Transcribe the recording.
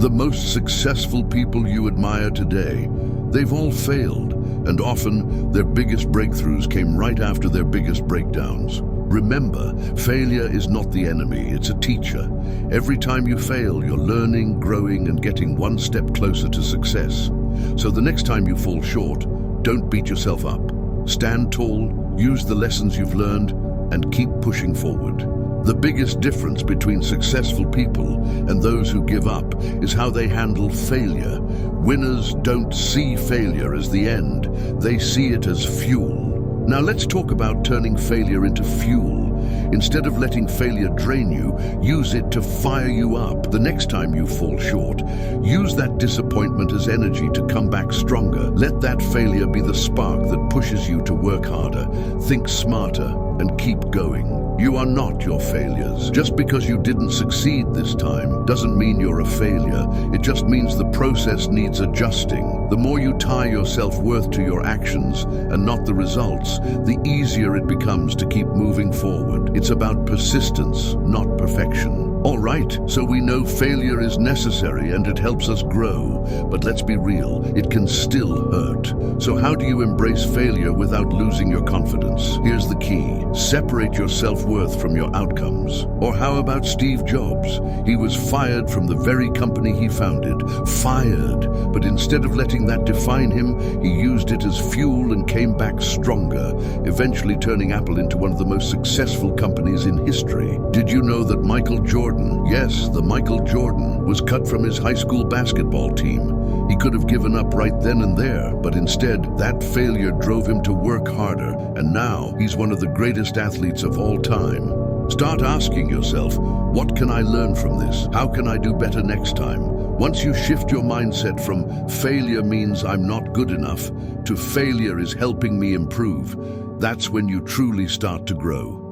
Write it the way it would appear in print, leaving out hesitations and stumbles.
The most successful people you admire today, they've all failed, and often their biggest breakthroughs came right after their biggest breakdowns. Remember, failure is not the enemy, it's a teacher. Every time you fail, you're learning, growing, and getting one step closer to success. So the next time you fall short, don't beat yourself up. Stand tall, use the lessons you've learned, and keep pushing forward. The biggest difference between successful people and those who give up is how they handle failure. Winners don't see failure as the end, they see it as fuel. Now let's talk about turning failure into fuel. Instead of letting failure drain you, use it to fire you up. The next time you fall short, use that disappointment as energy to come back stronger. Let that failure be the spark that pushes you to work harder, think smarter, and keep going. You are not your failures. Just because you didn't succeed this time doesn't mean you're a failure. It just means the process needs adjusting. The more you tie your self-worth to your actions and not the results, the easier it becomes to keep moving forward. It's about persistence, not perfection. All right, so we know failure is necessary and it helps us grow, but let's be real, it can still hurt. So how do you embrace failure without losing your confidence? Here's the key. Separate your self-worth from your outcomes. Or how about Steve Jobs? He was fired from the very company he founded. Fired. But instead of letting that define him, he used it as fuel and came back stronger, eventually turning Apple into one of the most successful companies in history. Did you know that Michael Jordan, yes, the Michael Jordan, was cut from his high school basketball team? He could have given up right then and there, but instead, that failure drove him to work harder, and now he's one of the greatest athletes of all time. Start asking yourself, what can I learn from this? How can I do better next time? Once you shift your mindset from failure means I'm not good enough to failure is helping me improve, that's when you truly start to grow.